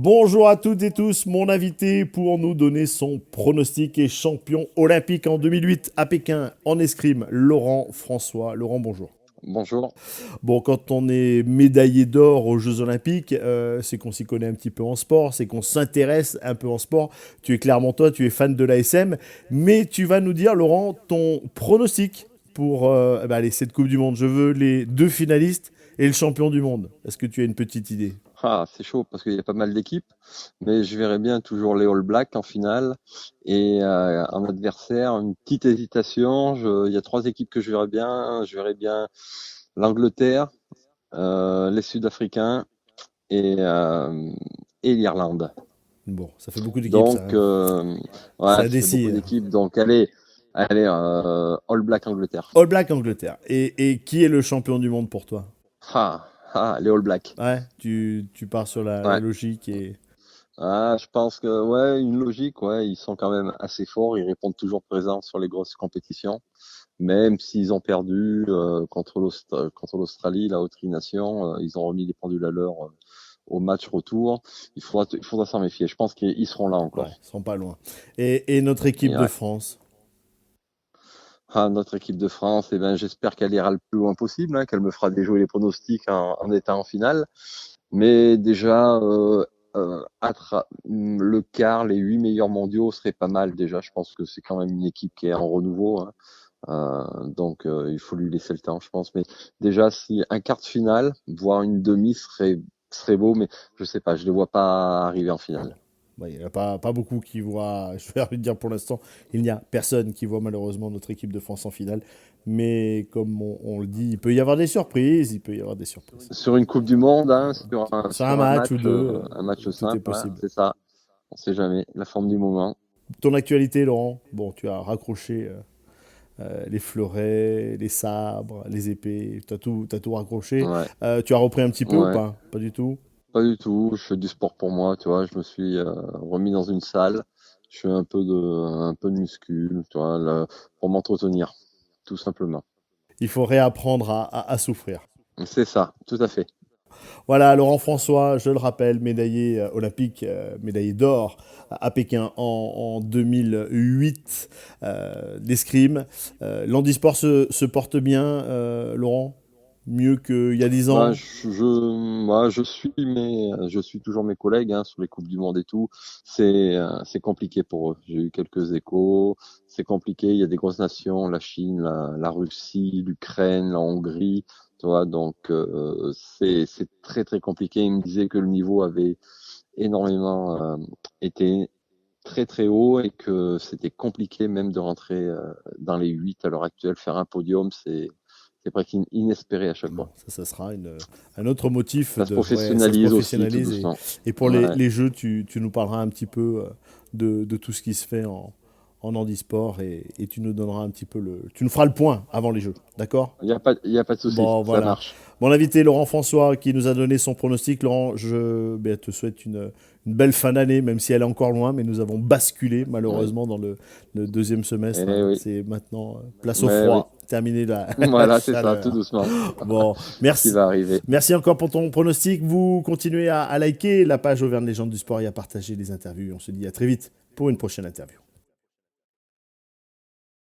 Bonjour à toutes et tous, mon invité pour nous donner son pronostic est champion olympique en 2008 à Pékin en escrime, Laurent François. Laurent, bonjour. Bonjour. Bon, quand on est médaillé d'or aux Jeux Olympiques, c'est qu'on s'y connaît un petit peu en sport, c'est qu'on s'intéresse un peu en sport. Tu es Clermontois, tu es fan de l'ASM, mais tu vas nous dire, Laurent, ton pronostic pour cette Coupe du Monde. Je veux les deux finalistes et le champion du monde. Est-ce que tu as une petite idée? Ah, c'est chaud parce qu'il y a pas mal d'équipes, mais je verrais bien toujours les All Blacks en finale et en adversaire, une petite hésitation. Il y a trois équipes que je verrais bien. Je verrais bien l'Angleterre, les Sud-Africains et, euh, et l'Irlande. Bon, ça fait beaucoup d'équipes, ça, Donc, hein. ouais, Ça ça fait beaucoup décide. d'équipes. Donc, allez, All Black Angleterre. All Black Angleterre. Et qui est le champion du monde pour toi? Les All Blacks. Ouais, tu pars sur la Ouais. logique et... Ah, je pense que ouais, une logique, ouais, ils sont quand même assez forts, ils répondent toujours présents sur les grosses compétitions, même s'ils ont perdu contre l'Australie, la Tri Nation, ils ont remis les pendules à l'heure au match retour. Il faudra s'en méfier. Je pense qu'ils seront là Ouais, encore. ils sont pas loin. Et notre équipe Et de ouais. France? Ah, notre équipe de France, eh ben, j'espère qu'elle ira le plus loin possible, hein, qu'elle me fera déjouer les pronostics en étant en finale. Mais déjà, le quart, les 8 meilleurs mondiaux serait pas mal déjà. Je pense que c'est quand même une équipe qui est en renouveau, hein. Donc il faut lui laisser le temps, je pense. Mais déjà, si un quart de finale, voire une demi serait beau, mais je sais pas, je ne les vois pas arriver en Bon. finale. Ouais, il n'y en a pas beaucoup qui voient, je vais dire pour l'instant, il n'y a personne qui voit malheureusement notre équipe de France en finale. Mais comme on le dit, il peut y avoir des surprises, il peut y avoir des surprises. Sur une Coupe du Monde, hein, C'est un sur match ou deux, un match tout est simple, hein, possible. c'est ça. On sait jamais. La forme du moment. Ton actualité, Laurent? Bon, tu as raccroché les fleurets, les sabres, les épées, t'as tout raccroché. Ouais, Tu as repris un petit peu ou ouais. pas? Pas du tout? Pas du tout. Je fais du sport pour moi, tu vois. Je me suis remis dans une salle. Je fais un peu de muscu, tu vois, pour m'entretenir, tout simplement. Il faut réapprendre à souffrir. C'est ça, tout à fait. Voilà, Laurent François, je le rappelle, médaillé olympique, médaillé d'or à Pékin en 2008 d'escrime. L'handisport se porte bien, Laurent? Mieux qu'il y a 10 Bah, ans? moi, je suis toujours mes collègues hein, sur les coupes du monde et tout. C'est compliqué pour eux. J'ai eu quelques échos. C'est compliqué. Il y a des grosses nations, la Chine, la Russie, l'Ukraine, la Hongrie. Tu vois, donc c'est très très compliqué. Ils me disaient que le niveau avait énormément été très très haut et que c'était compliqué même de rentrer dans les 8 à l'heure actuelle. Faire un podium, c'est presque inespéré à chaque Bon, fois. ça sera un autre motif Ça se de... Ouais, ça se professionnalise aussi tout professionnalise. doucement. Et pour Ouais. les jeux, tu nous parleras un petit peu de tout ce qui se fait en handisport et tu nous donneras un petit peu le... Tu nous feras le point avant les jeux, d'accord? Il y a pas de souci, Bon, ça voilà. marche. Mon invité, Laurent François, qui nous a donné son pronostic. Laurent, je te souhaite une belle fin d'année, même si elle est encore loin, mais nous avons basculé, Oui. malheureusement, dans le deuxième semestre, Eh hein. oui. C'est maintenant place au Mais oui. froid, terminé la Voilà, c'est ça, tout chaleur. doucement. Bon, Ce qui merci. va arriver. Merci encore pour ton pronostic. Vous continuez à liker la page Auvergne Légende du Sport et à partager les interviews. On se dit à très vite pour une prochaine interview.